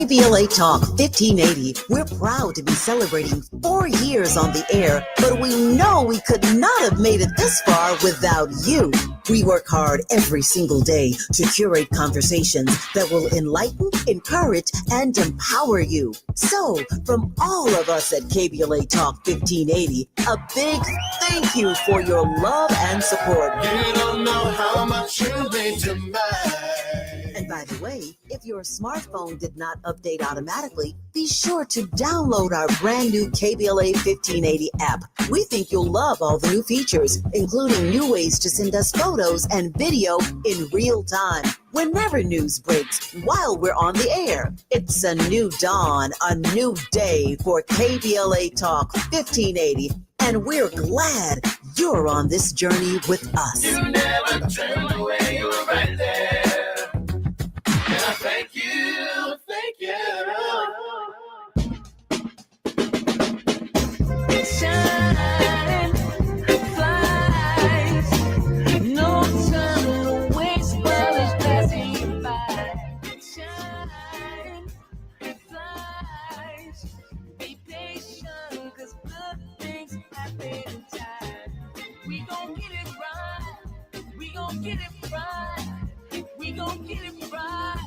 KBLA Talk 1580. We're proud to be celebrating 4 years on the air, but we know we could not have made it this far without you. We work hard every single day to curate conversations that will enlighten, encourage, and empower you. So, from all of us at KBLA Talk 1580, a big thank you for your love and support. You don't know how much you mean to me. And by the way, if your smartphone did not update automatically, be sure to download our brand new KBLA 1580 app. We think you'll love all the new features, including new ways to send us photos and video in real time. Whenever news breaks, while we're on the air, it's a new dawn, a new day for KBLA Talk 1580. And we're glad you're on this journey with us. You never turned away, you were right there. And I thank you, thank you. Shine, flies, no time to waste while it's passing you by. Shine, flies, be patient, 'cause good things happen in time. We gon' get it right, we gon' get it right, we gon' get it right.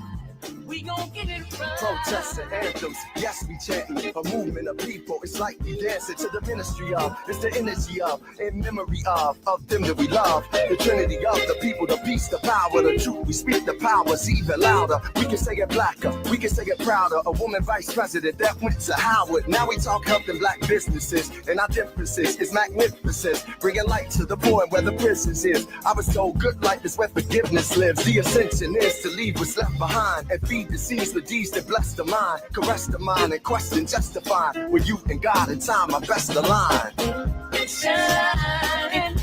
We gon' get it right. Protests and anthems, yes, we chanting a movement of people. It's like we dancing to the ministry of, it's the energy of, in memory of them that we love. The trinity of the people, the peace, the power, the truth. We speak the powers even louder. We can say it blacker, we can say it prouder. A woman vice president that went to Howard. Now we talk helping black businesses, and our differences is magnificent. Bringing light to the point where the prisons is. I was told good life is where forgiveness lives. The ascension is to leave what's left behind and feed the seeds with deeds that bless the mind, caress the mind, and question justify. With you and God in time, I best align. Shine,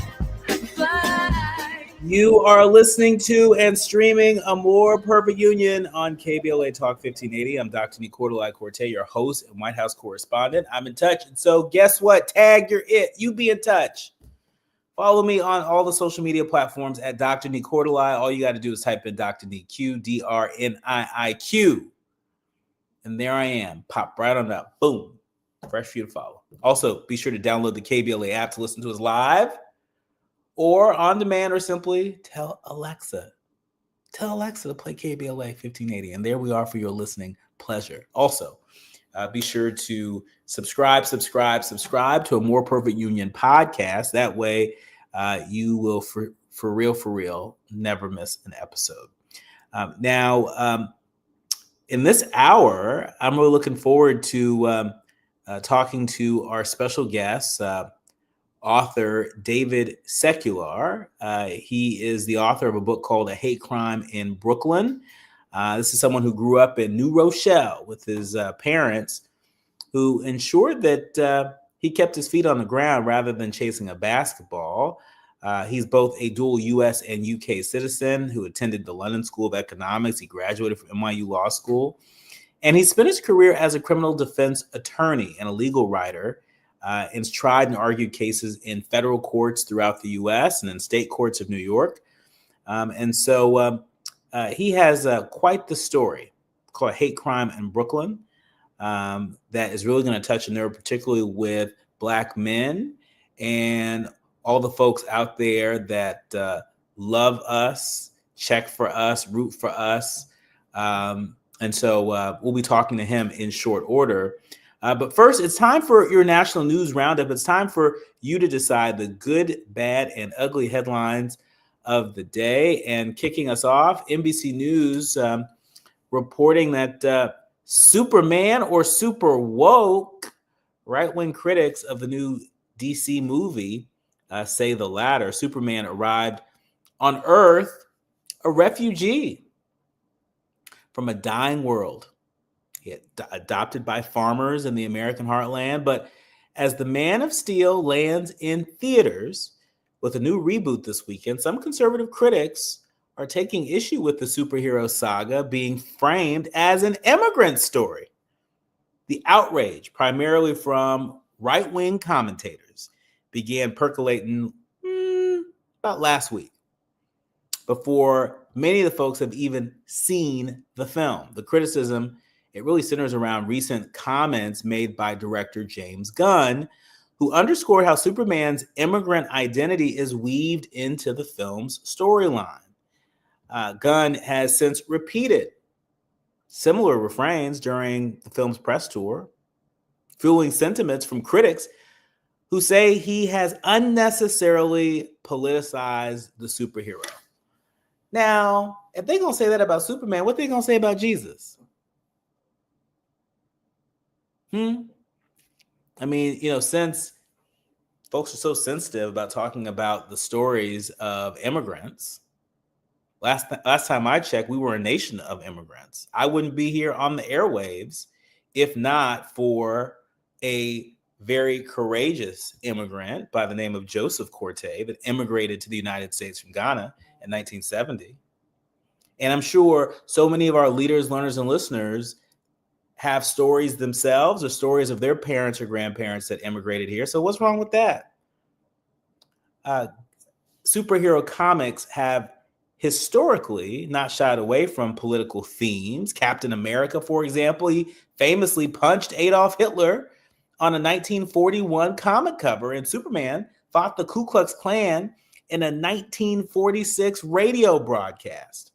fly. You are listening to and streaming A More Perfect Union on KBLA Talk 1580. I'm Dr. Nii-Quartelai Quartey, your host and White House correspondent. I'm in touch. And so guess what? Tag your it. You be in touch. Follow me on all the social media platforms at Dr. Nii-Quartelai. All you got to do is type in Dr. Nii-Q, DRNIIQ. And there I am. Pop right on up. Boom. Fresh for you to follow. Also, be sure to download the KBLA app to listen to us live or on demand, or simply tell Alexa to play KBLA 1580. And there we are for your listening pleasure. Also, be sure to subscribe to A More Perfect Union podcast. That way, you will, for real, never miss an episode. Now, in this hour, I'm really looking forward to talking to our special guest, author David Secular. He is the author of a book called A Hate Crime in Brooklyn. This is someone who grew up in New Rochelle with his parents, who ensured that he kept his feet on the ground rather than chasing a basketball. He's both a dual U.S. and U.K. citizen who attended the London School of Economics. He graduated from NYU Law School. And he spent his career as a criminal defense attorney and a legal writer, and has tried and argued cases in federal courts throughout the U.S. and in state courts of New York. And so he has quite the story called Hate Crime in Brooklyn that is really going to touch a nerve, particularly with Black men and all the folks out there that love us, check for us, root for us. And so we'll be talking to him in short order. But first, it's time for your national news roundup. It's time for you to decide the good, bad, and ugly headlines of the day. And kicking us off, NBC News reporting that Superman or super woke, right-wing critics of the new DC movie say the latter. Superman arrived on Earth a refugee from a dying world. He adopted by farmers in the American heartland. But as the Man of Steel lands in theaters with a new reboot this weekend, some conservative critics are taking issue with the superhero saga being framed as an immigrant story. The outrage, primarily from right-wing commentators, began percolating about last week, before many of the folks have even seen the film. The criticism It really centers around recent comments made by director James Gunn, who underscored how Superman's immigrant identity is weaved into the film's storyline. Gunn has since repeated similar refrains during the film's press tour, fueling sentiments from critics who say he has unnecessarily politicized the superhero. Now, if they're going to say that about Superman, what are they going to say about Jesus? I mean, since folks are so sensitive about talking about the stories of immigrants, last time I checked, we were a nation of immigrants. I wouldn't be here on the airwaves if not for a very courageous immigrant by the name of Joseph Quartey that immigrated to the United States from Ghana in 1970. And I'm sure so many of our leaders, learners, and listeners have stories themselves or stories of their parents or grandparents that immigrated here. So what's wrong with that? Superhero comics have historically not shied away from political themes. Captain America, for example, he famously punched Adolf Hitler on a 1941 comic cover, and Superman fought the Ku Klux Klan in a 1946 radio broadcast.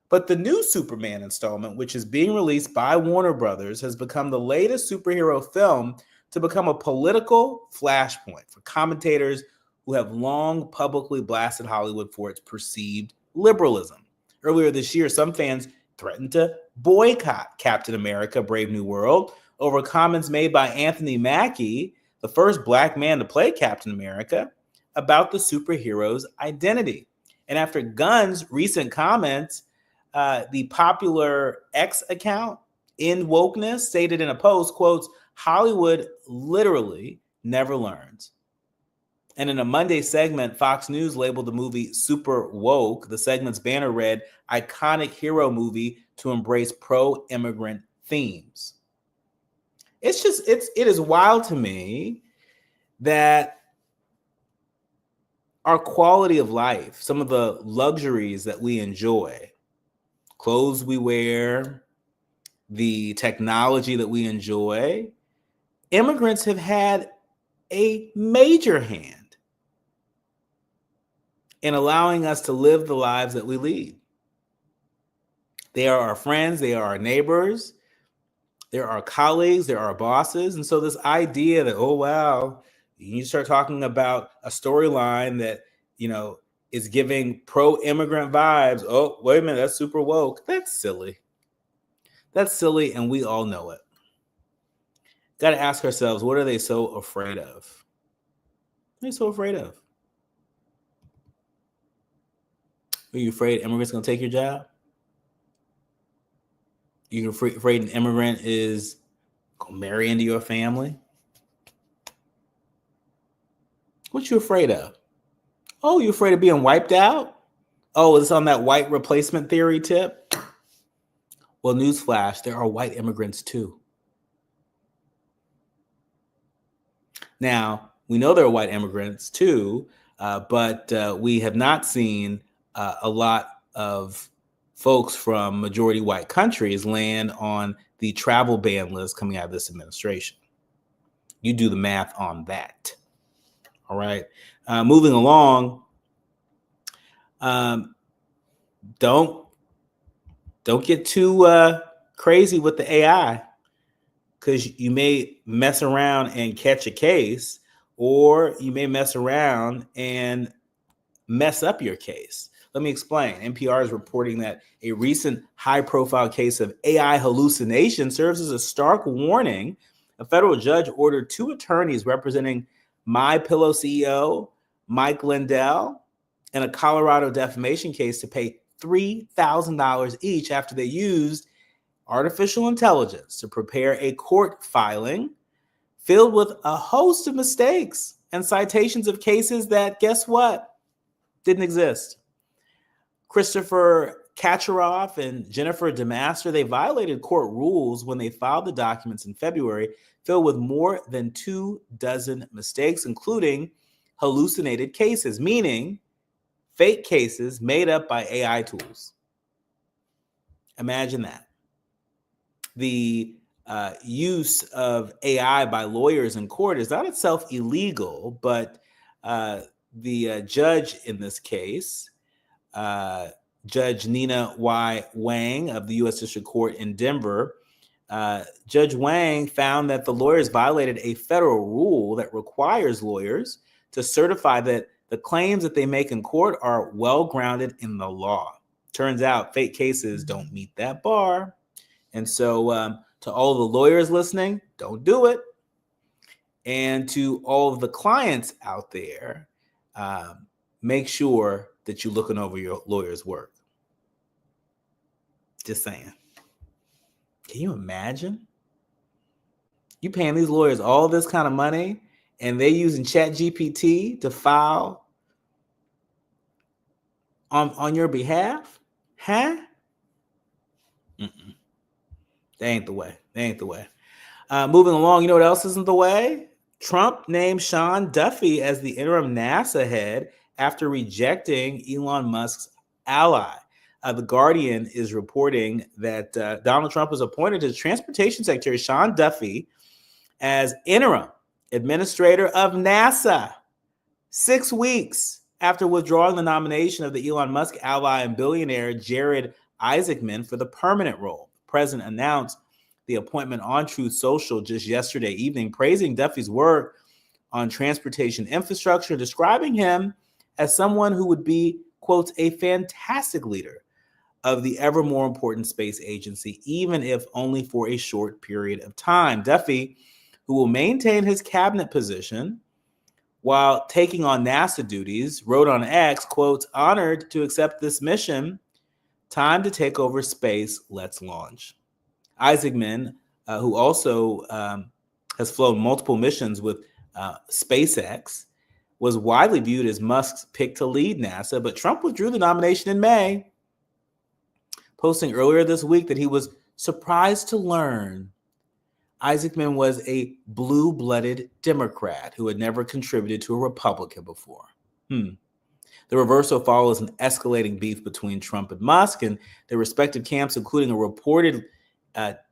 But the new Superman installment, which is being released by Warner Brothers, has become the latest superhero film to become a political flashpoint for commentators who have long publicly blasted Hollywood for its perceived liberalism. Earlier this year, some fans threatened to boycott Captain America: Brave New World over comments made by Anthony Mackie, the first Black man to play Captain America, about the superhero's identity. And after Gunn's recent comments, the popular X account, In Wokeness, stated in a post, quotes, "Hollywood literally never learns." And in a Monday segment, Fox News labeled the movie super woke. The segment's banner read, "Iconic hero movie to embrace pro-immigrant themes." It is wild to me that our quality of life, some of the luxuries that we enjoy, clothes we wear, the technology that we enjoy, immigrants have had a major hand in allowing us to live the lives that we lead. They are our friends, they are our neighbors, they're our colleagues, they're our bosses. And so this idea that, oh, wow, you start talking about a storyline that, is giving pro-immigrant vibes. Oh, wait a minute, that's super woke. That's silly. That's silly, and we all know it. Got to ask ourselves, what are they so afraid of? What are they so afraid of? Are you afraid immigrants going to take your job? You're afraid an immigrant is going to marry into your family? What you afraid of? Oh, you afraid of being wiped out? Oh, it's on that white replacement theory tip? Well, newsflash, there are white immigrants too. Now, we know there are white immigrants too, but we have not seen a lot of folks from majority white countries land on the travel ban list coming out of this administration. You do the math on that. All right. Moving along. Don't get too crazy with the AI, because you may mess around and catch a case, or you may mess around and mess up your case. Let me explain. NPR is reporting that a recent high-profile case of AI hallucination serves as a stark warning. A federal judge ordered 2 attorneys representing MyPillow CEO Mike Lindell in a Colorado defamation case to pay $3,000 each after they used artificial intelligence to prepare a court filing filled with a host of mistakes and citations of cases that, guess what, didn't exist. Christopher Kacharoff and Jennifer DeMaster, they violated court rules when they filed the documents in February, filled with more than 24 mistakes, including hallucinated cases, meaning fake cases made up by AI tools. Imagine that. the use of AI by lawyers in court is not itself illegal, but the judge in this case, Judge Nina Y. Wang of the U.S. District Court in Denver, Judge Wang found that the lawyers violated a federal rule that requires lawyers to certify that the claims that they make in court are well grounded in the law. Turns out fake cases don't meet that bar. And so to all the lawyers listening, don't do it. And to all of the clients out there, make sure that you're looking over your lawyer's work. Just saying. Can you imagine? You paying these lawyers all this kind of money and they're using ChatGPT to file on your behalf? Huh? Mm-mm. They ain't the way. They ain't the way. Moving along, you know what else isn't the way? Trump named Sean Duffy as the interim NASA head after rejecting Elon Musk's ally. The Guardian is reporting that Donald Trump has appointed his Transportation Secretary, Sean Duffy, as interim administrator of NASA 6 weeks after withdrawing the nomination of the Elon Musk ally and billionaire Jared Isaacman for the permanent role. The president announced the appointment on Truth Social just yesterday evening, praising Duffy's work on transportation infrastructure, describing him as someone who would be, quotes, a fantastic leader of the ever more important space agency, even if only for a short period of time. Duffy, who will maintain his cabinet position while taking on NASA duties, wrote on X, quotes, honored to accept this mission. Time to take over space. Let's launch. Isaacman, who also has flown multiple missions with SpaceX, was widely viewed as Musk's pick to lead NASA, but Trump withdrew the nomination in May, posting earlier this week that he was surprised to learn Isaacman was a blue-blooded Democrat who had never contributed to a Republican before. The reversal follows an escalating beef between Trump and Musk and their respective camps, including a reported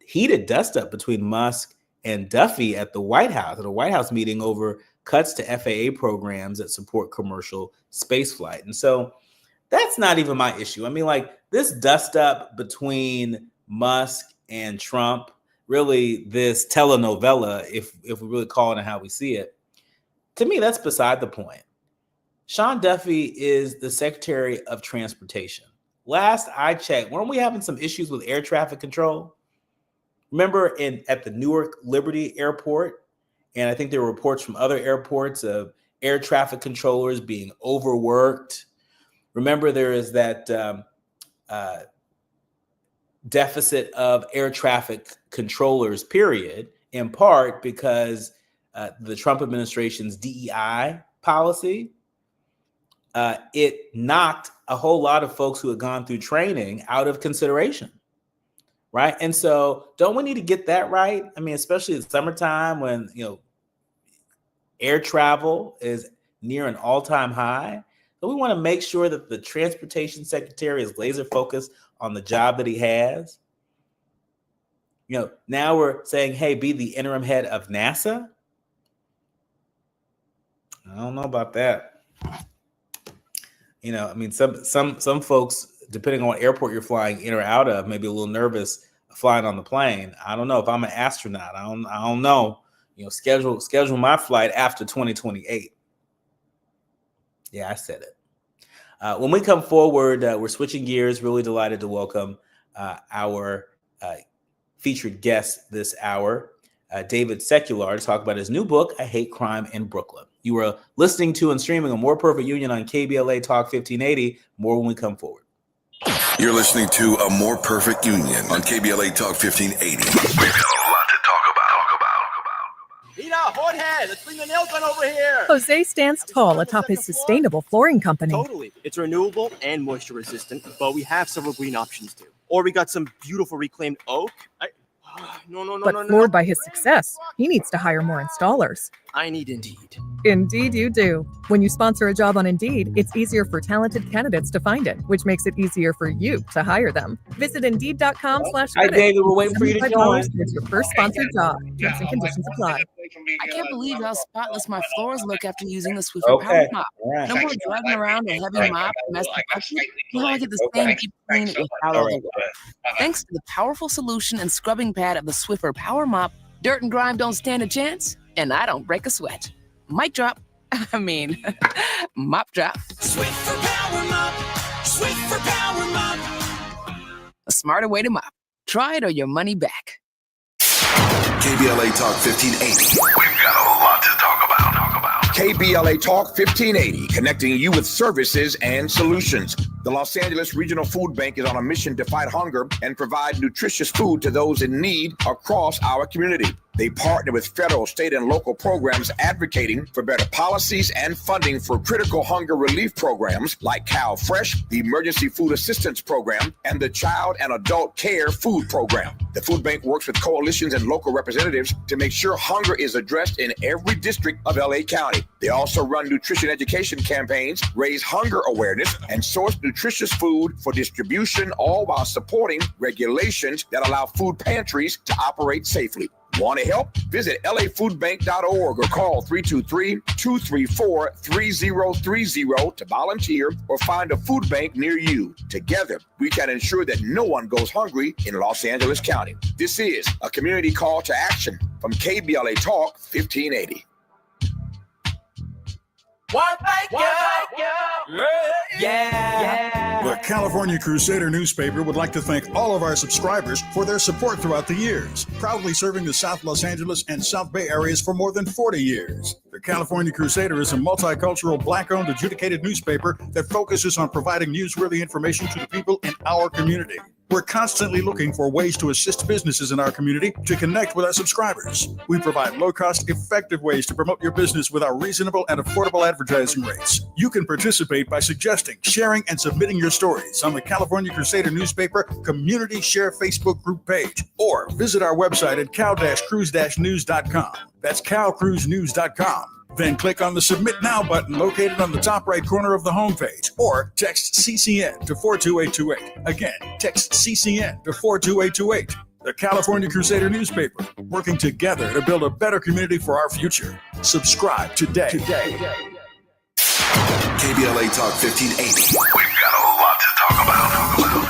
heated dust-up between Musk and Duffy at the White House meeting over cuts to FAA programs that support commercial spaceflight. And so that's not even my issue. I mean, like, this dust-up between Musk and Trump, really this telenovela, if we really call it how we see it, to me, that's beside the point. Sean Duffy is the Secretary of Transportation. Last I checked, weren't we having some issues with air traffic control? Remember at the Newark Liberty Airport, and I think there were reports from other airports of air traffic controllers being overworked. Remember, there is that deficit of air traffic controllers, period, in part because the Trump administration's DEI policy, it knocked a whole lot of folks who had gone through training out of consideration, right? And so don't we need to get that right? I mean, especially in summertime when, air travel is near an all-time high. So we want to make sure that the transportation secretary is laser focused on the job that he has. Now we're saying, hey, be the interim head of NASA. I don't know about that. I mean, some folks, depending on what airport you're flying in or out of, may be a little nervous flying on the plane. I don't know. If I'm an astronaut, I don't know. Schedule my flight after 2028. Yeah, I said it. When we come forward, we're switching gears. Really delighted to welcome our featured guest this hour, David Secular, to talk about his new book, I Hate Crime in Brooklyn. You are listening to and streaming A More Perfect Union on KBLA Talk 1580. More when we come forward. You're listening to A More Perfect Union on KBLA Talk 1580. We've got a lot to talk about. Nina, Jorge, let's bring the nail gun over here. Jose stands tall atop his sustainable flooring company. Totally. It's renewable and moisture resistant, but we have several green options too. Or we got some beautiful reclaimed oak. But floored by his success, he needs to hire more installers. I need Indeed. Indeed you do. When you sponsor a job on Indeed, it's easier for talented candidates to find it, which makes it easier for you to hire them. Visit Indeed.com/credit. Hi, David. We're waiting for you to join. It's your first sponsored job. Terms and conditions apply. I can't believe how spotless my floors look after using the Swiffer Power Mop. Right. No more dragging around a heavy mop and mess the carpet. Now I get the same deep clean without all the work. Thanks to the powerful solution and scrubbing pad of the Swiffer Power Mop, dirt and grime don't stand a chance, and I don't break a sweat. Mic drop. I mean, mop drop. Swiffer Power Mop. Swiffer Power Mop. A smarter way to mop. Try it or your money back. KBLA Talk 1580. We've got a lot to talk about. KBLA Talk 1580, connecting you with services and solutions. The Los Angeles Regional Food Bank is on a mission to fight hunger and provide nutritious food to those in need across our community. They partner with federal, state, and local programs advocating for better policies and funding for critical hunger relief programs like Cal Fresh, the Emergency Food Assistance Program, and the Child and Adult Care Food Program. The food bank works with coalitions and local representatives to make sure hunger is addressed in every district of LA County. They also run nutrition education campaigns, raise hunger awareness, and source nutritious food for distribution, all while supporting regulations that allow food pantries to operate safely. Want to help? Visit lafoodbank.org or call 323-234-3030 to volunteer or find a food bank near you. Together, we can ensure that no one goes hungry in Los Angeles County. This is a community call to action from KBLA Talk 1580. The California Crusader newspaper would like to thank all of our subscribers for their support throughout the years, proudly serving the South Los Angeles and South Bay areas for more than 40 years. The California Crusader is a multicultural, Black-owned, adjudicated newspaper that focuses on providing newsworthy information to the people in our community. We're constantly looking for ways to assist businesses in our community to connect with our subscribers. We provide low-cost, effective ways to promote your business with our reasonable and affordable advertising rates. You can participate by suggesting, sharing, and submitting your stories on the California Crusader newspaper Community Share Facebook group page, or visit our website at cal-cruise-news.com. That's cal-cruise-news.com. Then click on the Submit Now button located on the top right corner of the homepage, or text CCN to 42828. Again, text CCN to 42828. The California Crusader newspaper, working together to build a better community for our future. Subscribe today. KBLA Talk 1580. We've got a lot to talk about.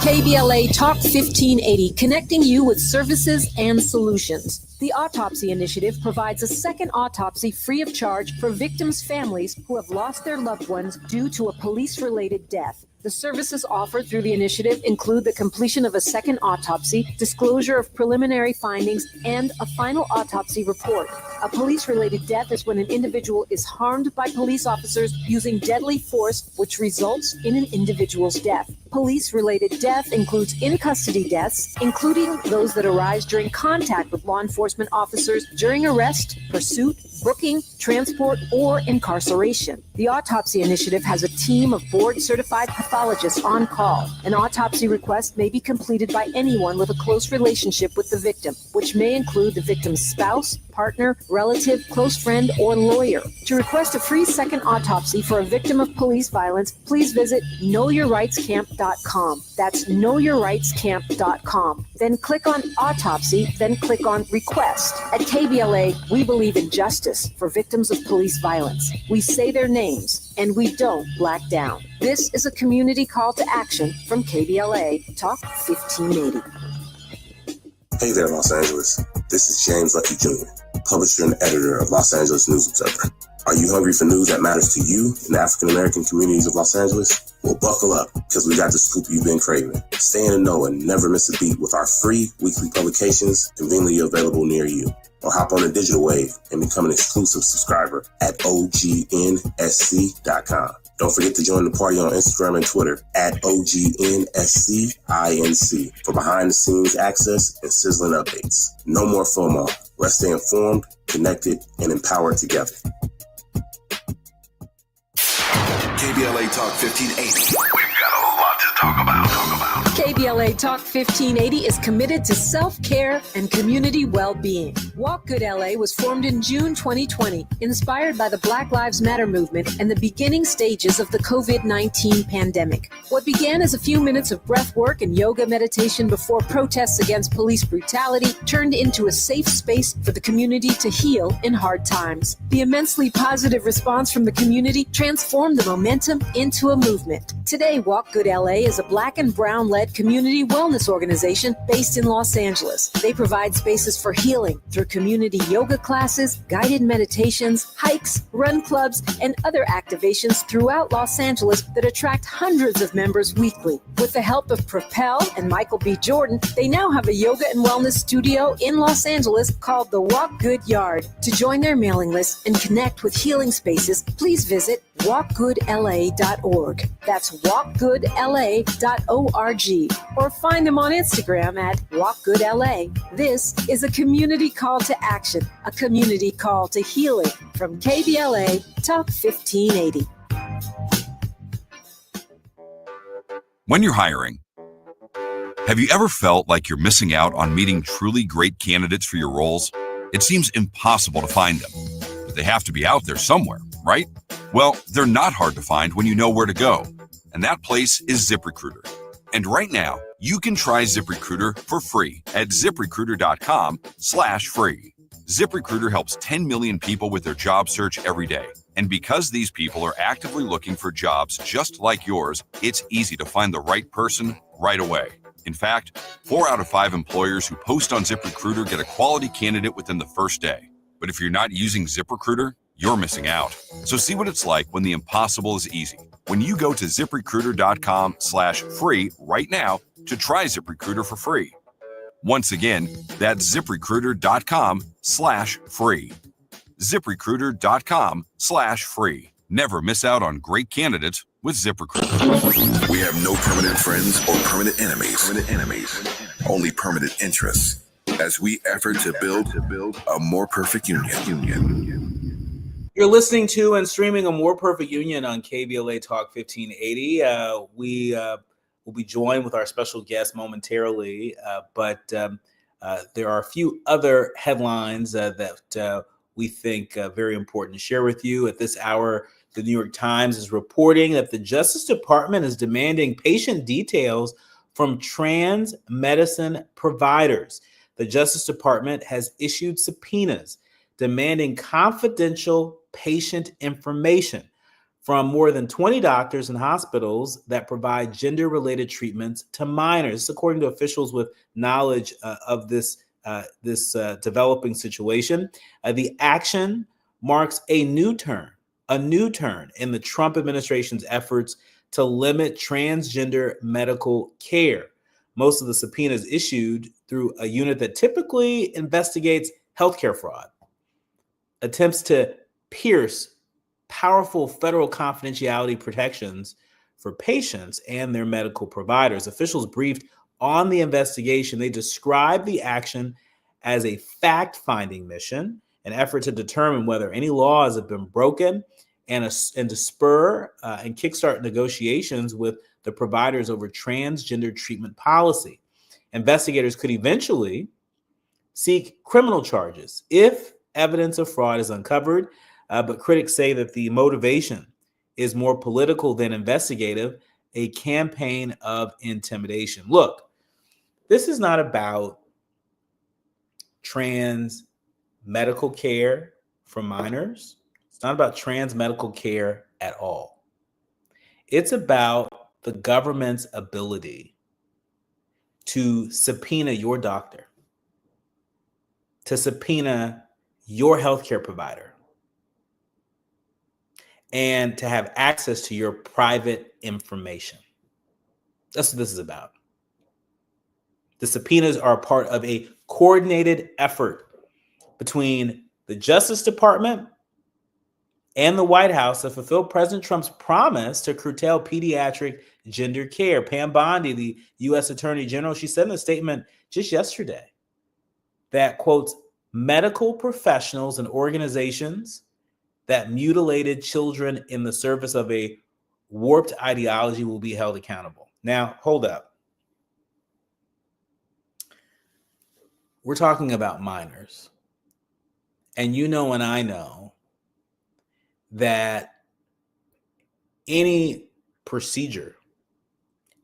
KBLA Talk 1580, connecting you with services and solutions. The Autopsy Initiative provides a second autopsy free of charge for victims' families who have lost their loved ones due to a police-related death. The services offered through the initiative include the completion of a second autopsy, disclosure of preliminary findings, and a final autopsy report. A police-related death is when an individual is harmed by police officers using deadly force, which results in an individual's death. Police-related death includes in-custody deaths, including those that arise during contact with law enforcement officers during arrest, pursuit, booking, transport, or incarceration. The Autopsy Initiative has a team of board-certified pathologists on call. An autopsy request may be completed by anyone with a close relationship with the victim, which may include the victim's spouse, partner, relative, close friend, or lawyer. To request a free second autopsy for a victim of police violence, please visit knowyourrightscamp.com. That's knowyourrightscamp.com. Then click on Autopsy, then click on Request. At KBLA, we believe in justice for victims of police violence. We say their names, and we don't black down. This is a community call to action from KBLA Talk 1580. Hey there, Los Angeles. This is James Lucky Jr., publisher and editor of Los Angeles News Observer. Are you hungry for news that matters to you in the African-American communities of Los Angeles? Well, buckle up, because we got the scoop you've been craving. Stay in the know and never miss a beat with our free weekly publications conveniently available near you. Or hop on the digital wave and become an exclusive subscriber at OGNSC.com. Don't forget to join the party on Instagram and Twitter at OGNSCINC for behind-the-scenes access and sizzling updates. No more FOMO. Let's stay informed, connected, and empowered together. KBLA Talk 1580. We've got a lot to talk about. KBLA Talk 1580 is committed to self-care and community well-being. Walk Good LA was formed in June 2020, inspired by the Black Lives Matter movement and the beginning stages of the COVID-19 pandemic. What began as a few minutes of breath work and yoga meditation before protests against police brutality turned into a safe space for the community to heal in hard times. The immensely positive response from the community transformed the momentum into a movement. Today, Walk Good LA is a Black and Brown-led community wellness organization based in Los Angeles. They provide spaces for healing through community yoga classes, guided meditations, hikes, run clubs, and other activations throughout Los Angeles that attract hundreds of members weekly. With the help of Propel and Michael B. Jordan, they now have a yoga and wellness studio in Los Angeles called the Walk Good Yard. To join their mailing list and connect with healing spaces, please visit walkgoodla.org. That's walkgoodla.org. Or find them on Instagram at walkgoodla. This is a community call to action, a community call to healing from KBLA Talk 1580. When you're hiring, have you ever felt like you're missing out on meeting truly great candidates for your roles? It seems impossible to find them, but they have to be out there somewhere, right? Well, they're not hard to find when you know where to go, and that place is ZipRecruiter. And right now, you can try ZipRecruiter for free at ziprecruiter.com/free. ZipRecruiter helps 10 million people with their job search every day. And because these people are actively looking for jobs just like yours, it's easy to find the right person right away. In fact, 4 out of 5 employers who post on ZipRecruiter get a quality candidate within the first day. But if you're not using ZipRecruiter, you're missing out. So see what it's like when the impossible is easy. When you go to ziprecruiter.com/free right now to try ZipRecruiter for free. Once again, that's ziprecruiter.com/free. ziprecruiter.com/free. Never miss out on great candidates with ZipRecruiter. We have no permanent friends or permanent enemies. Only permanent interests as we effort to build a more perfect union. You're listening to and streaming A More Perfect Union on KBLA Talk 1580. We will be joined with our special guest momentarily, but there are a few other headlines that we think very important to share with you. At this hour, the New York Times is reporting that the Justice Department is demanding patient details from trans medicine providers. The Justice Department has issued subpoenas demanding confidential patient information from more than 20 doctors and hospitals that provide gender-related treatments to minors, according to officials with knowledge of this developing situation. The action marks a new turn in the Trump administration's efforts to limit transgender medical care. Most of the subpoenas issued through a unit that typically investigates healthcare fraud, attempts to pierce powerful federal confidentiality protections for patients and their medical providers. Officials briefed on the investigation. They described the action as a fact-finding mission, an effort to determine whether any laws have been broken and to spur and kickstart negotiations with the providers over transgender treatment policy. Investigators could eventually seek criminal charges if evidence of fraud is uncovered, but critics say that the motivation is more political than investigative, a campaign of intimidation. Look, this is not about trans medical care for minors. It's not about trans medical care at all. It's about the government's ability to subpoena your doctor, to subpoena your healthcare provider, and to have access to your private information. That's what this is about. The subpoenas are part of a coordinated effort between the Justice Department and the White House to fulfill President Trump's promise to curtail pediatric gender care. Pam Bondi, the U.S. Attorney General, she said in a statement just yesterday that, quotes, medical professionals and organizations that mutilated children in the service of a warped ideology will be held accountable. Now, hold up. we're talking about minors. And you know and I know that any procedure,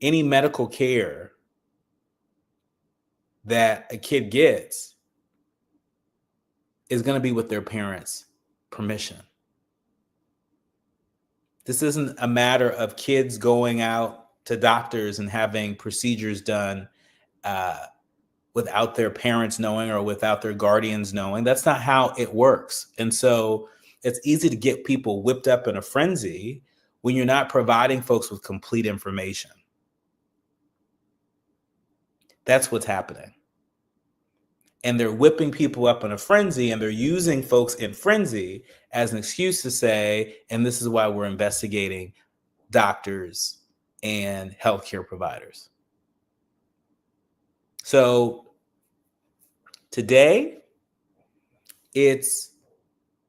any medical care that a kid gets is going to be with their parents' permission. This isn't a matter of kids going out to doctors and having procedures done without their parents knowing or without their guardians knowing. That's not how it works. And so it's easy to get people whipped up in a frenzy when you're not providing folks with complete information. That's what's happening. And they're whipping people up in a frenzy, and they're using folks in frenzy as an excuse to say, and this is why we're investigating doctors and healthcare providers. So today, it's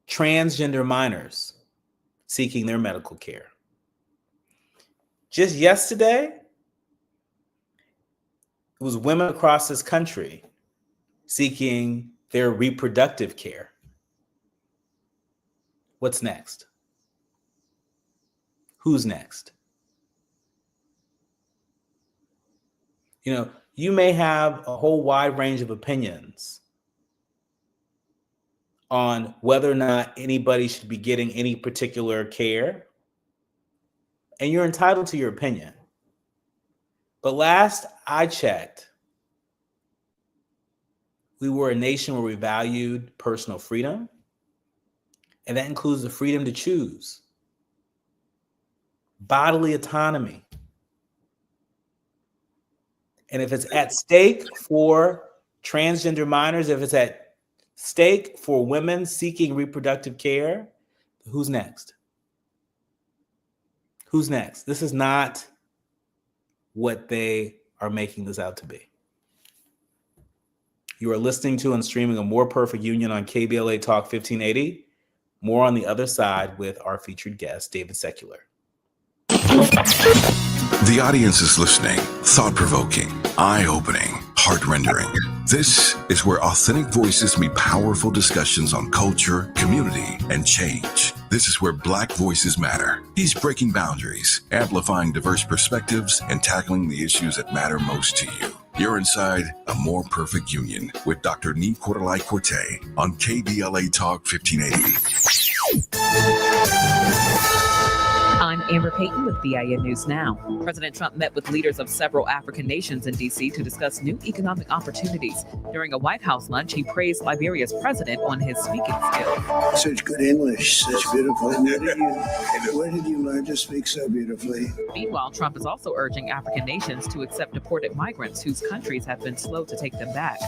transgender minors seeking their medical care. Just yesterday, it was women across this country seeking their reproductive care. What's next? Who's next? You know, you may have a whole wide range of opinions on whether or not anybody should be getting any particular care, and you're entitled to your opinion. But last I checked, we were a nation where we valued personal freedom, and that includes the freedom to choose, bodily autonomy. And if it's at stake for transgender minors, if it's at stake for women seeking reproductive care, who's next? Who's next? This is not what they are making this out to be. You are listening to and streaming A More Perfect Union on KBLA Talk 1580. More on the other side with our featured guest, David Secular. The audience is listening, thought-provoking, eye-opening, heart-rendering. This is where authentic voices meet powerful discussions on culture, community, and change. This is where Black voices matter. He's breaking boundaries, amplifying diverse perspectives, and tackling the issues that matter most to you. You're inside A More Perfect Union with Dr. Nii-Quartelai Quartey on KBLA Talk 1580. I'm Amber Payton with BIN News Now. President Trump met with leaders of several African nations in D.C. to discuss new economic opportunities. During a White House lunch, he praised Liberia's president on his speaking skills. Such good English, such beautiful. Where did you learn to speak so beautifully? Meanwhile, Trump is also urging African nations to accept deported migrants whose countries have been slow to take them back.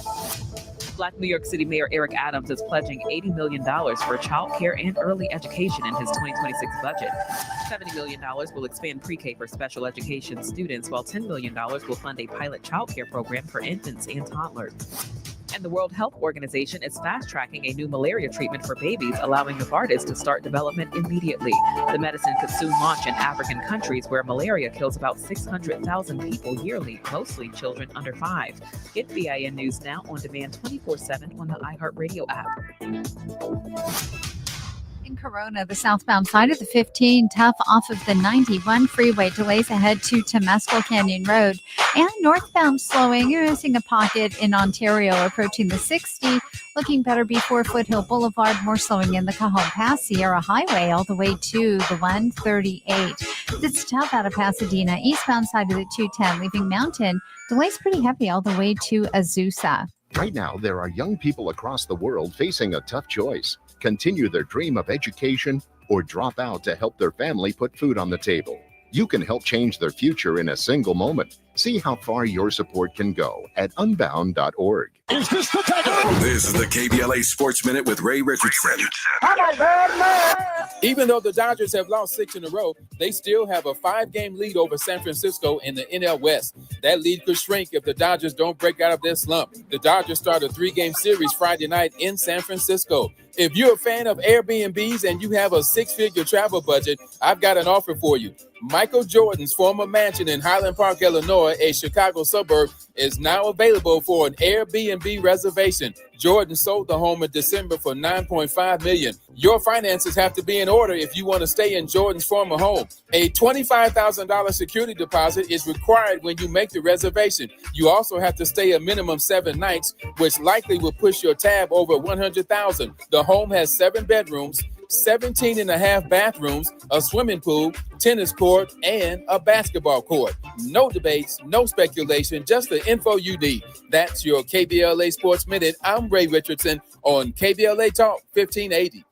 Black New York City Mayor Eric Adams is pledging $80 million for child care and early education in his 2026 budget. $70 million will expand pre-K for special education students, while $10 million will fund a pilot child care program for infants and toddlers. And the World Health Organization is fast-tracking a new malaria treatment for babies, allowing Novartis to start development immediately. The medicine could soon launch in African countries where malaria kills about 600,000 people yearly, mostly children under 5. Get BIN News Now on demand 24/7 on the iHeartRadio app. In Corona, the southbound side of the 15, tough off of the 91 freeway, delays ahead to Temescal Canyon Road, and northbound slowing. You're missing a pocket in Ontario approaching the 60, looking better before Foothill Boulevard, more slowing in the Cajon Pass Sierra Highway all the way to the 138. It's tough out of Pasadena, eastbound side of the 210, leaving Mountain, delays pretty heavy all the way to Azusa. Right now, there are young people across the world facing a tough choice. Continue their dream of education or drop out to help their family put food on the table. You can help change their future in a single moment. See how far your support can go at unbound.org. Is this the time? This is the KBLA Sports Minute with Ray Richardson. Even though the Dodgers have lost 6 in a row, they still have a 5-game lead over San Francisco in the NL West. That lead could shrink if the Dodgers don't break out of their slump. The Dodgers start a 3-game series Friday night in San Francisco. If you're a fan of Airbnbs and you have a 6-figure travel budget, I've got an offer for you. Michael Jordan's former mansion in Highland Park, Illinois, Illinois, a Chicago suburb, is now available for an Airbnb reservation. Jordan sold the home in December for $9.5 million. Your finances have to be in order if you want to stay in Jordan's former home. A $25,000 security deposit is required when you make the reservation. You also have to stay a minimum 7 nights, which likely will push your tab over $100,000. The home has 7 bedrooms, 17 and a half bathrooms, a swimming pool, tennis court, and a basketball court. No debates, no speculation, just the info you need. That's your KBLA Sports Minute. I'm Ray Richardson on KBLA Talk 1580.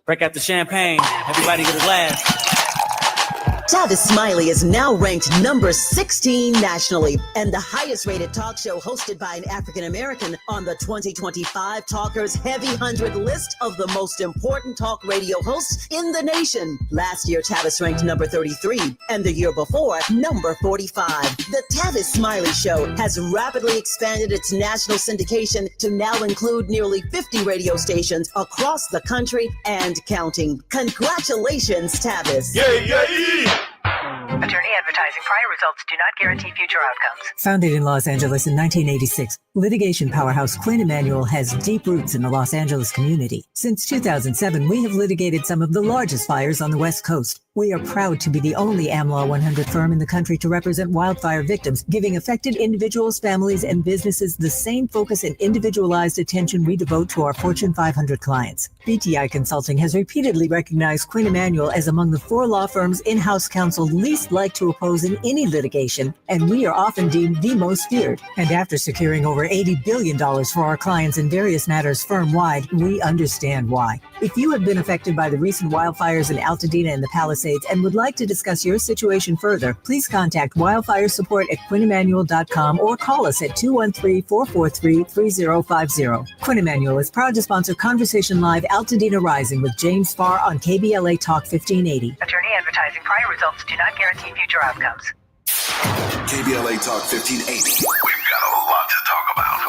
Break out the champagne. Everybody get a glass. Tavis Smiley is now ranked number 16 nationally and the highest rated talk show hosted by an African American on the 2025 Talkers Heavy 100 list of the most important talk radio hosts in the nation. Last year, Tavis ranked number 33 and the year before, number 45. The Tavis Smiley Show has rapidly expanded its national syndication to now include nearly 50 radio stations across the country and counting. Congratulations, Tavis. Attorney advertising. Prior results do not guarantee future outcomes. Founded in Los Angeles in 1986, litigation powerhouse Quinn Emanuel has deep roots in the Los Angeles community. Since 2007, we have litigated some of the largest fires on the West Coast. We are proud to be the only AmLaw 100 firm in the country to represent wildfire victims, giving affected individuals, families, and businesses the same focus and individualized attention we devote to our Fortune 500 clients. BTI Consulting has repeatedly recognized Quinn Emanuel as among the 4 law firms in-house counsel least like to oppose in any litigation, and we are often deemed the most feared. And after securing over $80 billion for our clients in various matters firm-wide, we understand why. If you have been affected by the recent wildfires in Altadena and the Palisades and would like to discuss your situation further, please contact wildfire support at QuinnEmanuel.com or call us at 213-443-3050. Quinn Emanuel is proud to sponsor Conversation Live Altadena Rising with James Farr on KBLA Talk 1580. Attorney advertising. Prior results do not guarantee future outcomes. KBLA Talk 1580. We've got a lot to talk about.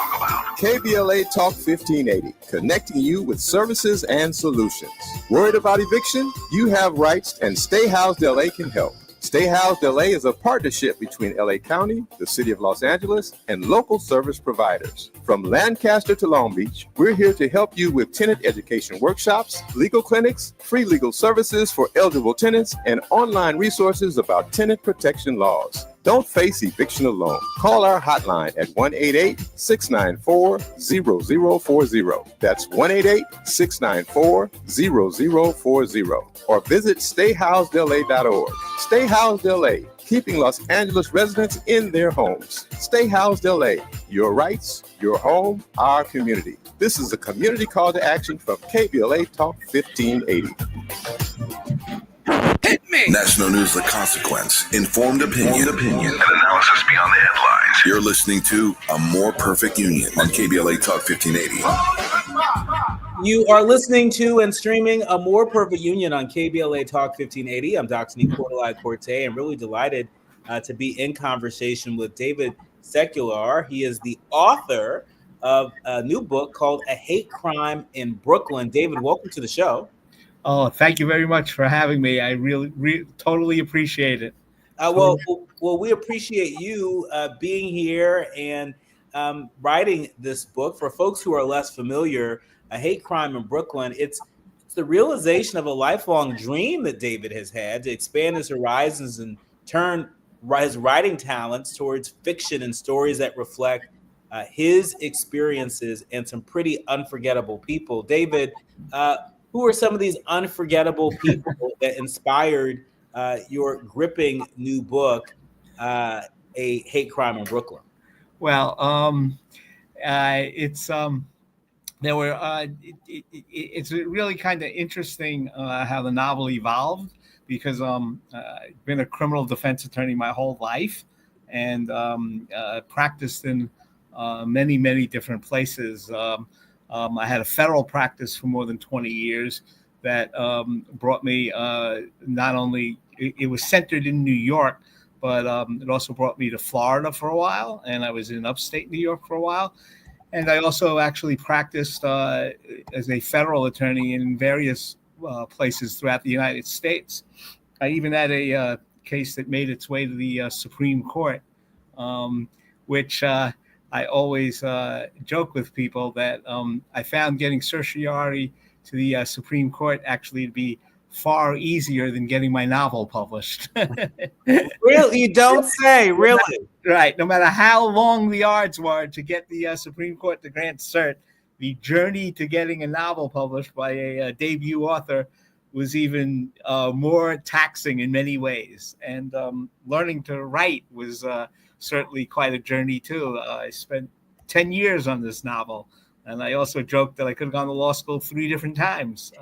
KBLA Talk 1580, connecting you with services and solutions. Worried about eviction? You have rights, and Stay Housed LA can help. Stay Housed LA is a partnership between LA County, the City of Los Angeles, and local service providers. From Lancaster to Long Beach, we're here to help you with tenant education workshops, legal clinics, free legal services for eligible tenants, and online resources about tenant protection laws. Don't face eviction alone. Call our hotline at 1-888-694-0040. That's 1-888-694-0040. Or visit stayhousedla.org. Stay Housed LA, keeping Los Angeles residents in their homes. Stay Housed LA, your rights, your home, our community. This is a community call to action from KBLA Talk 1580. Hit me! National news, the consequence, informed opinion, and analysis beyond the headlines. You're listening to A More Perfect Union on KBLA Talk 1580. You are listening to and streaming A More Perfect Union on KBLA Talk 1580. I'm Dr. Nii-Quartelai Quartey. I'm really delighted to be in conversation with David Secular. He is the author of a new book called A Hate Crime in Brooklyn. David, welcome to the show. Oh, thank you very much for having me. I really totally appreciate it. Well, we appreciate you being here and writing this book. For folks who are less familiar, A Hate Crime in Brooklyn, it's the realization of a lifelong dream that David has had to expand his horizons and turn his writing talents towards fiction and stories that reflect his experiences and some pretty unforgettable people. David, who are some of these unforgettable people that inspired your gripping new book, A Hate Crime in Brooklyn? Well, it's really kind of interesting how the novel evolved, because I've been a criminal defense attorney my whole life and practiced in many different places. I had a federal practice for more than 20 years that brought me not only, it was centered in New York, but it also brought me to Florida for a while, and I was in upstate New York for a while. And I also actually practiced as a federal attorney in various places throughout the United States. I even had a case that made its way to the Supreme Court which I always joke with people that I found getting certiorari to the Supreme Court actually to be far easier than getting my novel published. Really? You don't say, really? Right. No matter how long the odds were to get the Supreme Court to grant cert, the journey to getting a novel published by a debut author was even more taxing in many ways. And learning to write was certainly quite a journey, too. I spent 10 years on this novel. And I also joked that I could have gone to law school 3 different times.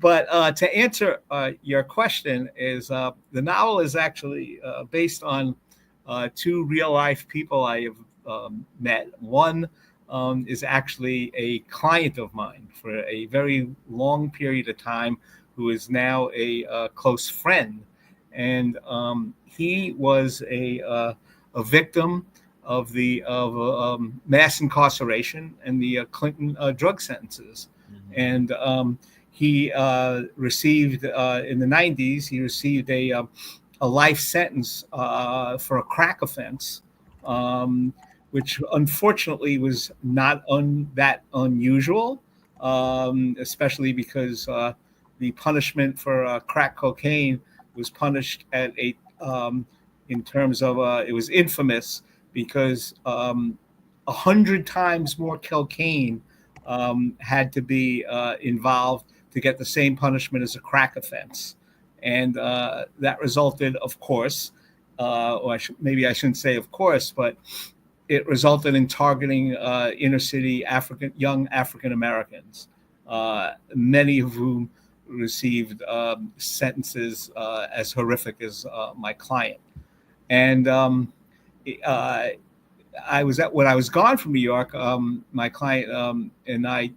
But to answer your question is the novel is actually based on 2 real life people I have met. One is actually a client of mine for a very long period of time, who is now a close friend. And he was a victim of mass incarceration and the Clinton drug sentences. And he received in the 90s, he received a life sentence for a crack offense, which unfortunately was not that unusual, especially because the punishment for crack cocaine was punished at in terms of it was infamous because 100 times more cocaine had to be involved to get the same punishment as a crack offense. And that resulted, of course, or maybe I shouldn't say of course, but it resulted in targeting inner city young African Americans, many of whom received sentences as horrific as my client. And when I was gone from New York, my client and I,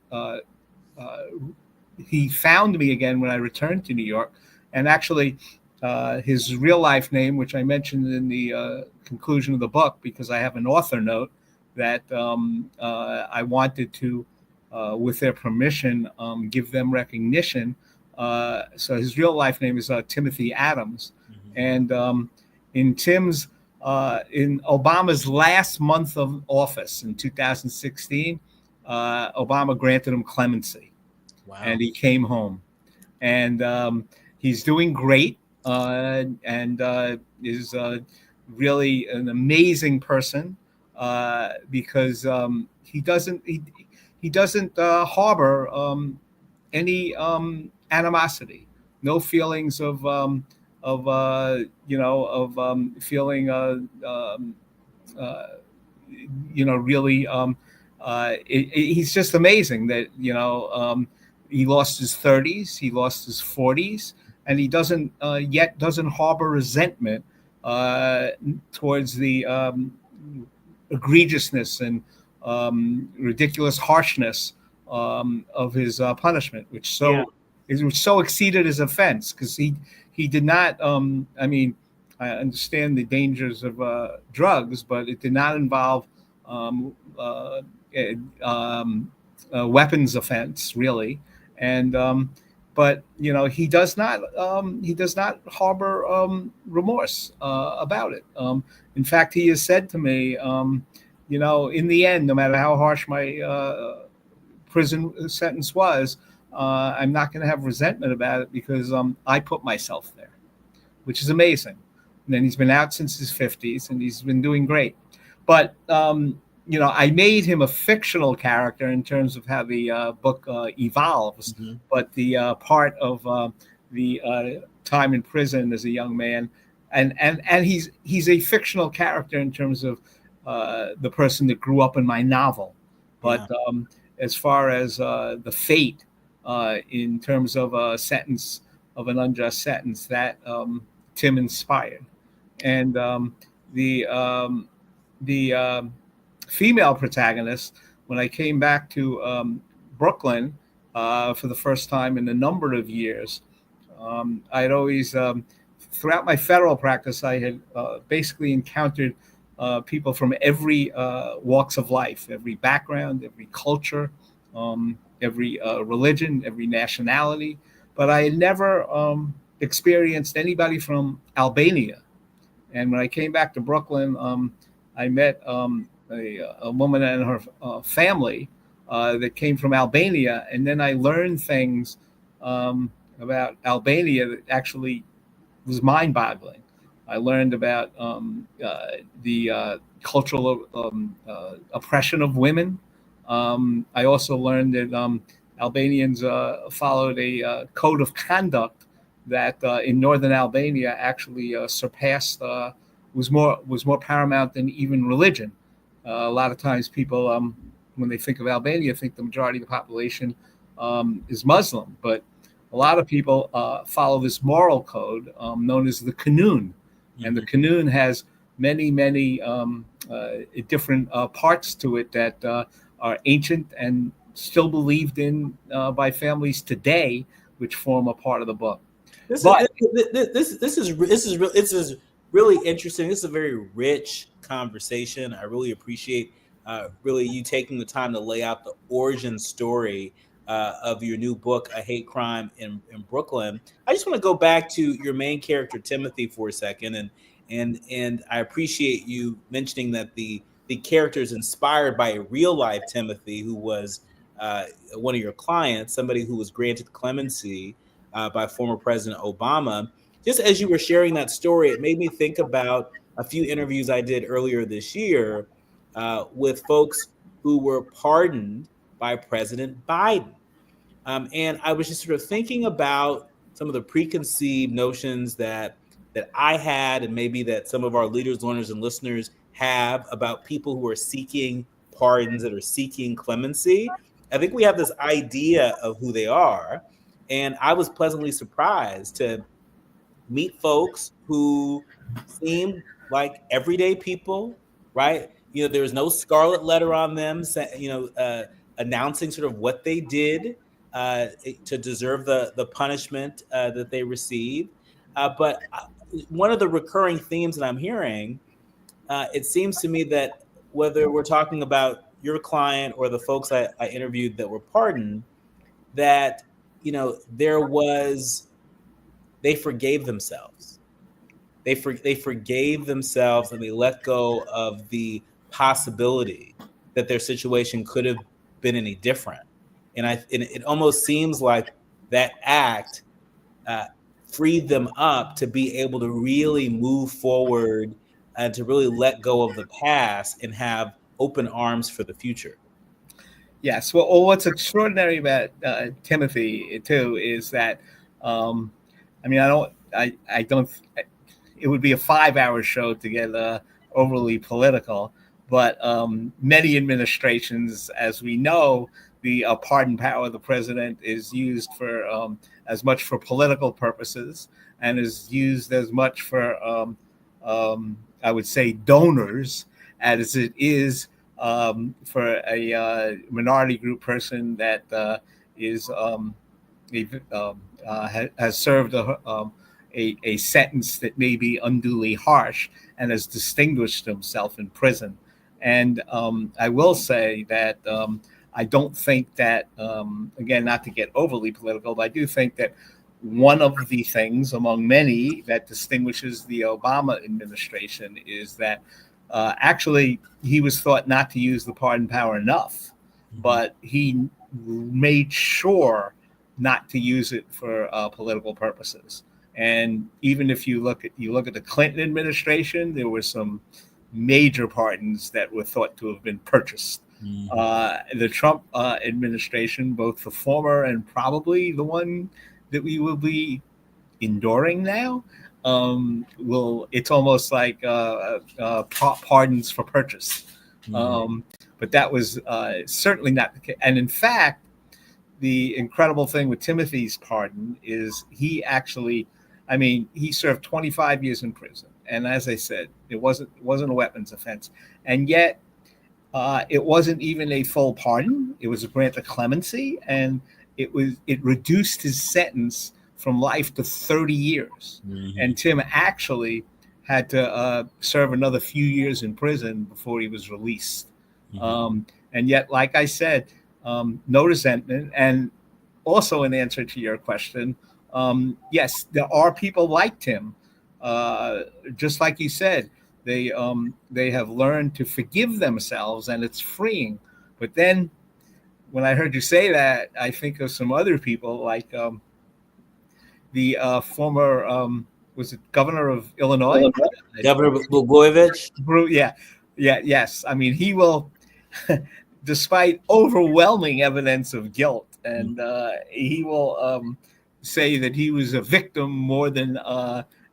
he found me again when I returned to New York. And actually, his real life name, which I mentioned in the conclusion of the book, because I have an author note that I wanted to, with their permission, give them recognition. So his real life name is Timothy Adams. And in Tim's, in Obama's last month of office in 2016, Obama granted him clemency. Wow. And he came home. And he's doing great and is really an amazing person because he doesn't harbor any animosity, no feelings of feeling really he's just amazing that he lost his 30s, he lost his 40s, and he doesn't harbor resentment towards the egregiousness and ridiculous harshness of his punishment, which so exceeded his offense, because he did not. I understand the dangers of drugs, but it did not involve weapons offense, really. And but he does not harbor remorse about it. In fact, he has said to me, in the end, no matter how harsh my prison sentence was, I'm not going to have resentment about it because I put myself there, which is amazing. And then he's been out since his 50s, and he's been doing great. But I made him a fictional character in terms of how the book evolves. Mm-hmm. But the part of the time in prison as a young man, and he's a fictional character in terms of the person that grew up in my novel. But as far as the fate in terms of a sentence, of an unjust sentence, that Tim inspired. And the female protagonist, when I came back to Brooklyn for the first time in a number of years, I had always, throughout my federal practice, I had basically encountered people from every walks of life, every background, every culture, every religion, every nationality. But I had never experienced anybody from Albania. And when I came back to Brooklyn, I met a woman and her family that came from Albania, and then I learned things about Albania that actually was mind-boggling. I learned about the cultural oppression of women. I also learned that Albanians followed a code of conduct that in northern Albania actually surpassed, was more paramount than even religion. A lot of times people, when they think of Albania, think the majority of the population is Muslim, but a lot of people follow this moral code known as the Kanun. And the Kanun has many different parts to it that are ancient and still believed in by families today, which form a part of the book. This is really interesting. This is a very rich conversation. I really appreciate really you taking the time to lay out the origin story of your new book, A Hate Crime in Brooklyn. I just want to go back to your main character, Timothy, for a second, and I appreciate you mentioning that the character is inspired by a real life Timothy who was one of your clients, somebody who was granted clemency by former President Obama. Just as you were sharing that story, it made me think about a few interviews I did earlier this year with folks who were pardoned by President Biden. And I was just sort of thinking about some of the preconceived notions that I had, and maybe that some of our leaders, learners, and listeners have about people who are seeking pardons, that are seeking clemency. I think we have this idea of who they are. And I was pleasantly surprised to meet folks who seemed like everyday people, right? You know, there was no scarlet letter on them, announcing sort of what they did to deserve the punishment that they received. But one of the recurring themes that I'm hearing, it seems to me that whether we're talking about your client or the folks I interviewed that were pardoned, that, you know, they forgave themselves. They forgave themselves, and they let go of the possibility that their situation could have been any different. And it almost seems like that act freed them up to be able to really move forward and to really let go of the past and have open arms for the future. Yes. Well, what's extraordinary about Timothy too is that, it would be a 5-hour show to get overly political, but many administrations, as we know, the pardon power of the president is used for as much for political purposes and is used as much for, I would say, donors as it is for a minority group person that has served a sentence that may be unduly harsh and has distinguished himself in prison. And I will say that I don't think that, again, not to get overly political, but I do think that one of the things among many that distinguishes the Obama administration is that actually he was thought not to use the pardon power enough, but he made sure not to use it for political purposes. And even if you look at the Clinton administration, there were some major pardons that were thought to have been purchased. The Trump administration, both the former and probably the one that we will be enduring now, it's almost like pardons for purchase. But that was certainly not the case. And in fact, the incredible thing with Timothy's pardon is he actually, he served 25 years in prison. And as I said, it wasn't a weapons offense. And yet it wasn't even a full pardon. It was a grant of clemency, and it reduced his sentence from life to 30 years. And Tim actually had to serve another few years in prison before he was released. And yet, like I said, no resentment. And also in answer to your question, yes, there are people like Tim just like you said, they have learned to forgive themselves, and it's freeing. But then, when I heard you say that, I think of some other people, like the former was it governor of Illinois, Governor Blagojevich. Yes. I mean, he will, despite overwhelming evidence of guilt, and he will say that he was a victim more than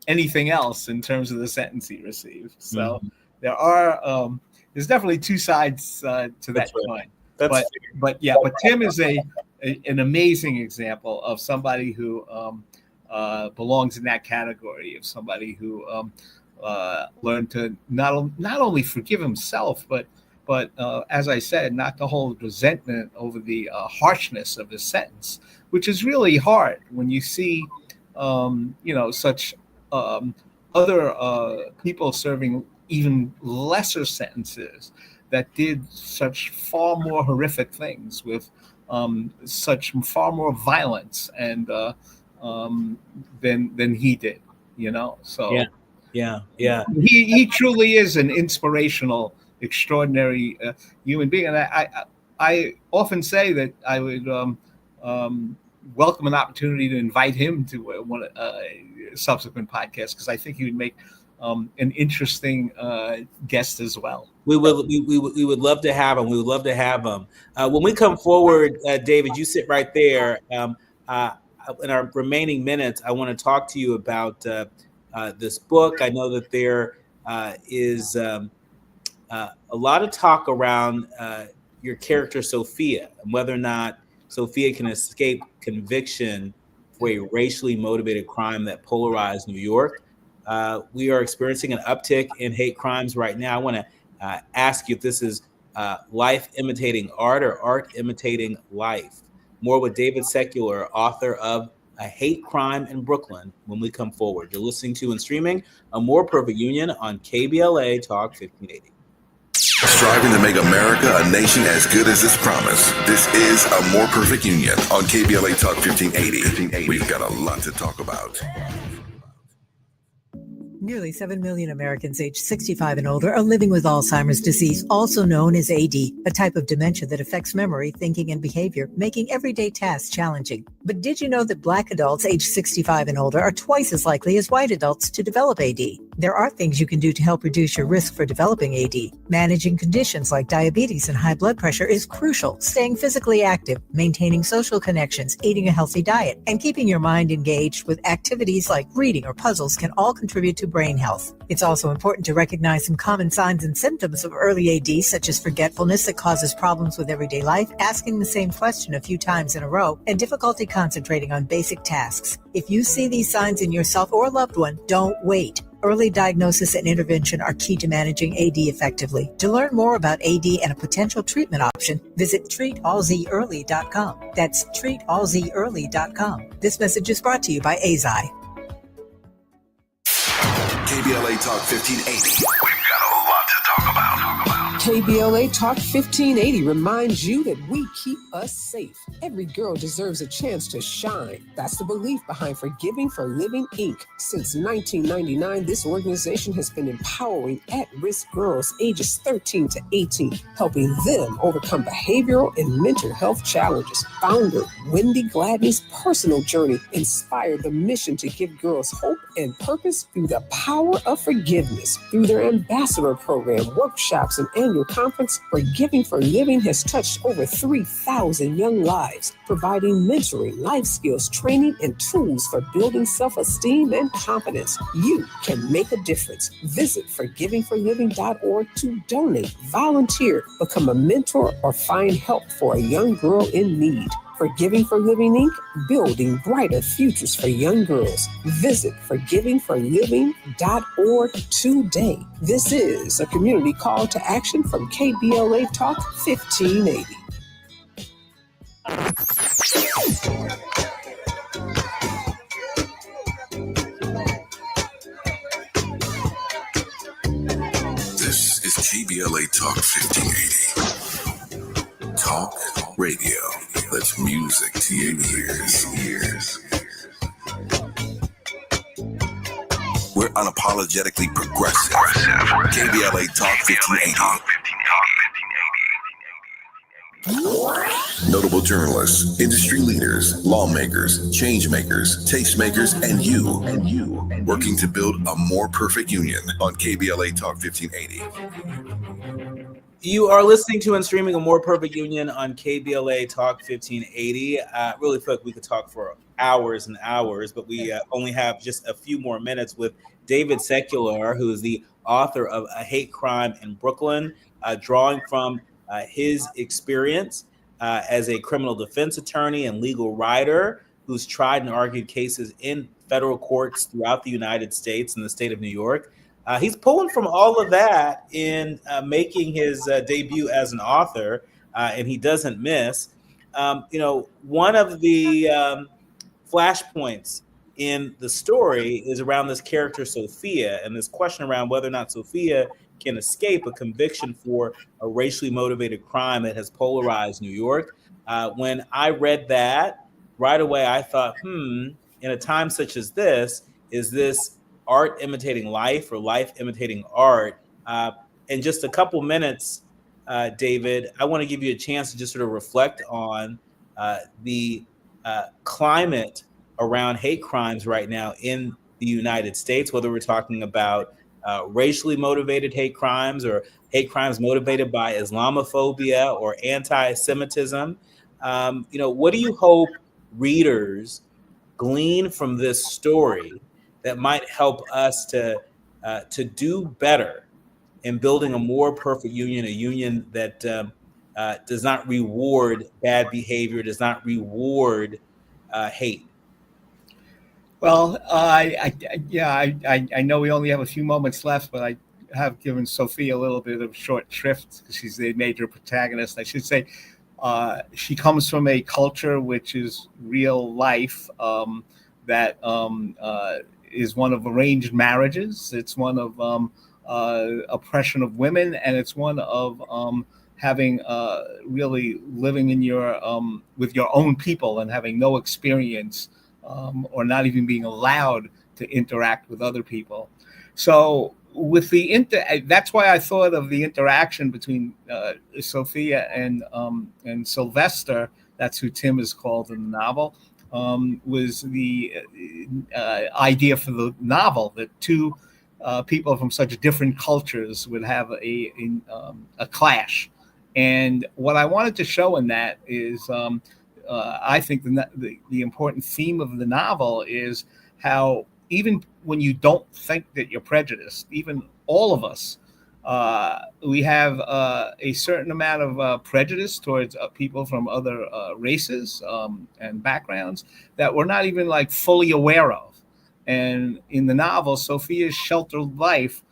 anything else in terms of the sentence he received. So there's definitely two sides to that coin. But Tim is an amazing example of somebody who belongs in that category of somebody who learned to not only forgive himself, but as I said, not to hold resentment over the harshness of his sentence, which is really hard when you see such other people serving even lesser sentences that did such far more horrific things with such far more violence and than he did, So yeah. He truly is an inspirational, extraordinary human being, and I often say that I would welcome an opportunity to invite him to one subsequent podcast, because I think he would make an interesting guest as well. We would love to have him. We would love to have him. When we come forward, David, you sit right there. In our remaining minutes, I want to talk to you about this book. I know that there is a lot of talk around your character, Sophia, and whether or not Sophia can escape conviction for a racially motivated crime that polarized New York. We are experiencing an uptick in hate crimes right now. I want to ask you if this is life imitating art or art imitating life. More with David Secular, author of A Hate Crime in Brooklyn, when we come forward. You're listening to and streaming A More Perfect Union on KBLA Talk 1580. Striving to make America a nation as good as its promise. This is A More Perfect Union on KBLA Talk 1580. We've got a lot to talk about. Nearly 7 million Americans aged 65 and older are living with Alzheimer's disease, also known as AD, a type of dementia that affects memory, thinking, and behavior, making everyday tasks challenging. But did you know that Black adults aged 65 and older are twice as likely as white adults to develop AD? There are things you can do to help reduce your risk for developing AD. Managing conditions like diabetes and high blood pressure is crucial. Staying physically active, maintaining social connections, eating a healthy diet, and keeping your mind engaged with activities like reading or puzzles can all contribute to brain health. It's also important to recognize some common signs and symptoms of early AD, such as forgetfulness that causes problems with everyday life, asking the same question a few times in a row, and difficulty concentrating on basic tasks. If you see these signs in yourself or a loved one, don't wait. Early diagnosis and intervention are key to managing AD effectively. To learn more about AD and a potential treatment option, visit treatalzearly.com. That's treatalzearly.com. This message is brought to you by AZI. KBLA Talk 1580. We've got a lot to talk about. KBLA Talk 1580 reminds you that we keep us safe. Every girl deserves a chance to shine. That's the belief behind Forgiving for Living, Inc. Since 1999, this organization has been empowering at-risk girls ages 13 to 18, helping them overcome behavioral and mental health challenges. Founder Wendy Gladney's personal journey inspired the mission to give girls hope and purpose through the power of forgiveness. Through their ambassador program, workshops, and annual conference, Forgiving for Living has touched over 3,000 young lives, providing mentoring, life skills, training, and tools for building self-esteem and confidence. You can make a difference. Visit forgivingforliving.org to donate, volunteer, become a mentor, or find help for a young girl in need. Forgiving for Living, Inc., building brighter futures for young girls. Visit forgivingforliving.org today. This is a community call to action from KBLA Talk 1580. This is KBLA Talk 1580. Talk radio. That's music to your ears. We're unapologetically progressive. KBLA Talk 1580. Notable journalists, industry leaders, lawmakers, change makers, tastemakers, and you, working to build a more perfect union on KBLA Talk 1580. You are listening to and streaming A More Perfect Union on KBLA Talk 1580. Really quick, we could talk for hours and hours, but we only have just a few more minutes with David Secular, who is the author of A Hate Crime in Brooklyn, drawing from his experience as a criminal defense attorney and legal writer who's tried and argued cases in federal courts throughout the United States and the state of New York. He's pulling from all of that in making his debut as an author, and he doesn't miss. One of the flashpoints in the story is around this character, Sophia, and this question around whether or not Sophia can escape a conviction for a racially motivated crime that has polarized New York. When I read that, right away I thought, in a time such as this, is this art imitating life or life imitating art? In just a couple minutes, David, I want to give you a chance to just sort of reflect on the climate around hate crimes right now in the United States, whether we're talking about racially motivated hate crimes or hate crimes motivated by Islamophobia or anti-Semitism. What do you hope readers glean from this story that might help us to do better in building a more perfect union, a union that does not reward bad behavior, does not reward hate? Well, I know we only have a few moments left, but I have given Sophia a little bit of short shrift because she's the major protagonist. I should say she comes from a culture which is real life, that is one of arranged marriages. It's one of oppression of women, and it's one of having really living in your with your own people and having no experience or not even being allowed to interact with other people. So with the that's why I thought of the interaction between Sophia and Sylvester. That's who Tim is called in the novel. Was the idea for the novel that two people from such different cultures would have a clash. And what I wanted to show in that is I think the important theme of the novel is how even when you don't think that you're prejudiced, even all of us, we have a certain amount of prejudice towards people from other races and backgrounds that we're not even like fully aware of. And in the novel, Sophia's sheltered life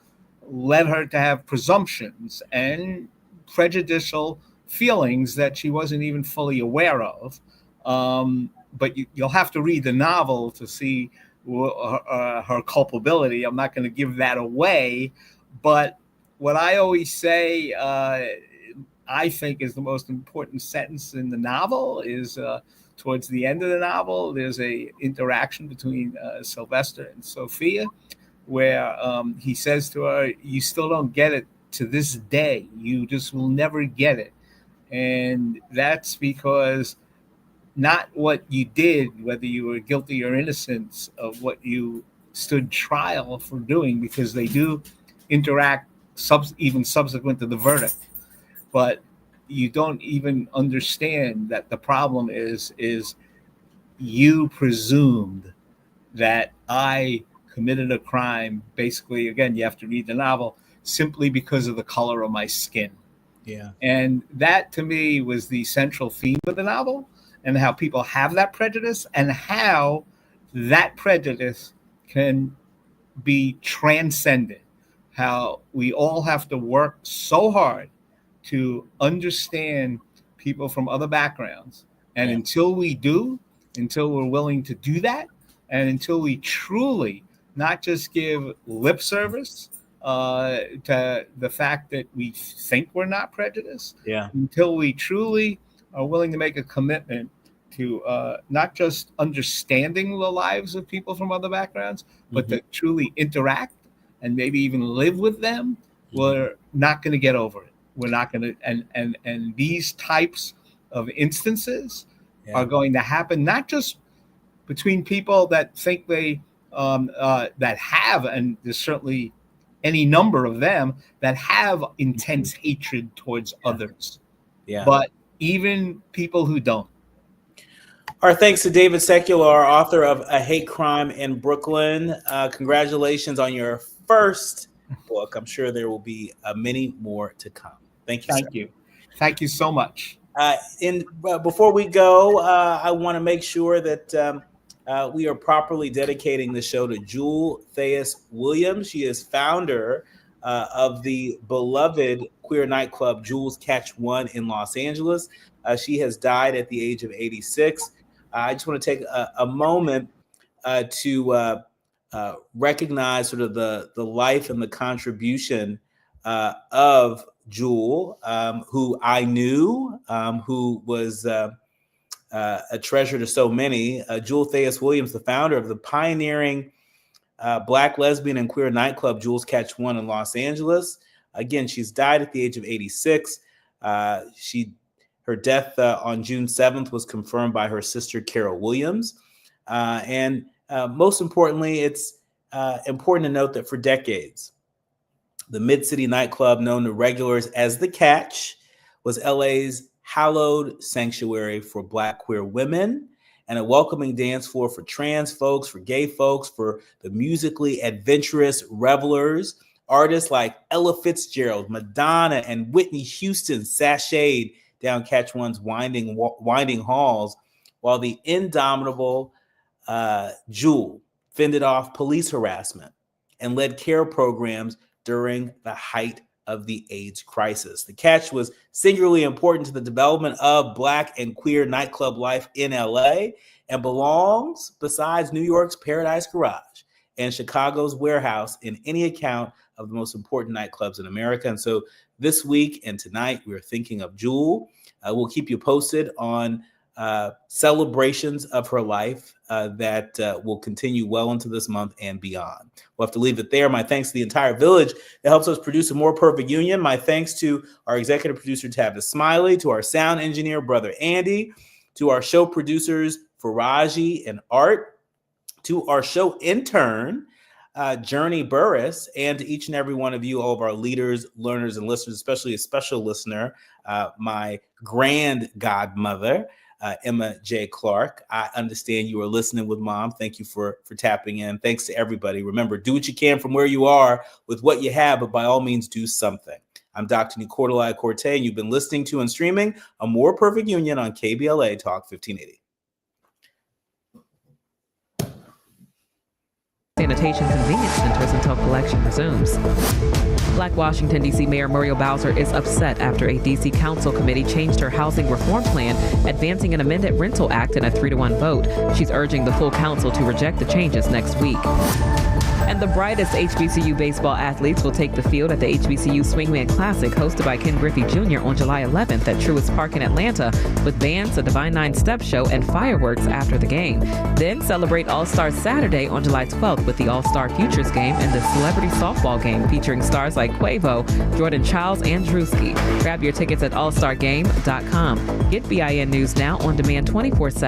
led her to have presumptions and prejudicial feelings that she wasn't even fully aware of. But you'll have to read the novel to see her culpability. I'm not going to give that away, but what I always say, I think is the most important sentence in the novel is towards the end of the novel, there's a interaction between Sylvester and Sophia where he says to her, you still don't get it to this day. You just will never get it. And that's because not what you did, whether you were guilty or innocent of what you stood trial for doing, because they do interact even subsequent to the verdict. But you don't even understand that the problem is you presumed that I committed a crime. Basically, again, you have to read the novel simply because of the color of my skin. Yeah. And that to me was the central theme of the novel, and how people have that prejudice and how that prejudice can be transcended. How we all have to work so hard to understand people from other backgrounds. And until we do, until we're willing to do that, and until we truly not just give lip service to the fact that we think we're not prejudiced, Yeah. until we truly are willing to make a commitment to not just understanding the lives of people from other backgrounds, but to truly interact and maybe even live with them, we're not going to get over it. We're not going to, and these types of instances are going to happen, not just between people that think they, that have, and there's certainly any number of them that have intense hatred towards others, but even people who don't. Our thanks to David Secular, author of A Hate Crime in Brooklyn. Congratulations on your first book. I'm sure there will be many more to come. Thank you. Thank you. Thank you so much. Before we go, I want to make sure that we are properly dedicating the show to Jewel Thayus Williams. She is founder of the beloved queer nightclub Jewel's Catch One in Los Angeles. She has died at the age of 86. I just want to take a moment to recognize sort of the life and the contribution of Jewel, who I knew, who was a treasure to so many. Jewel Thayus Williams, the founder of the pioneering Black, lesbian, and queer nightclub Jewel's Catch One in Los Angeles. Again, she's died at the age of 86. Her death on June 7th was confirmed by her sister, Carol Williams. And most importantly, it's important to note that for decades, the Mid-City nightclub, known to regulars as The Catch, was LA's hallowed sanctuary for Black queer women and a welcoming dance floor for trans folks, for gay folks, for the musically adventurous revelers. Artists like Ella Fitzgerald, Madonna, and Whitney Houston sashayed down Catch One's winding halls, while the indomitable Jewel fended off police harassment and led care programs during the height of the AIDS crisis. The Catch was singularly important to the development of Black and queer nightclub life in LA and belongs, besides New York's Paradise Garage and Chicago's Warehouse, in any account of the most important nightclubs in America. And so this week and tonight, we're thinking of Jewel. We'll keep you posted on celebrations of her life that will continue well into this month and beyond. We'll have to leave it there. My thanks to the entire village that helps us produce a more perfect union. My thanks to our executive producer, Tabitha Smiley, to our sound engineer, Brother Andy, to our show producers, Faraji and Art, to our show intern, Journey Burris, and to each and every one of you, all of our leaders, learners, and listeners, especially a special listener, my grand godmother, Emma J. Clark. I understand you are listening with Mom. Thank you for tapping in. Thanks to everybody. Remember, do what you can from where you are with what you have, but by all means, do something. I'm Dr. Nii-Quartelai Quartey, and you've been listening to and streaming A More Perfect Union on KBLA Talk 1580. Sanitation convenience centers until collection resumes. Black Washington, D.C. Mayor Muriel Bowser is upset after a D.C. Council committee changed her housing reform plan, advancing an amended rental act in a 3-1 vote. She's urging the full council to reject the changes next week. And the brightest HBCU baseball athletes will take the field at the HBCU Swingman Classic, hosted by Ken Griffey Jr. on July 11th at Truist Park in Atlanta, with bands, a Divine Nine Step show, and fireworks after the game. Then celebrate All-Star Saturday on July 12th with the All-Star Futures game and the Celebrity Softball game, featuring stars like Quavo, Jordan Childs, and Drewski. Grab your tickets at allstargame.com. Get BIN News Now on demand 24/7.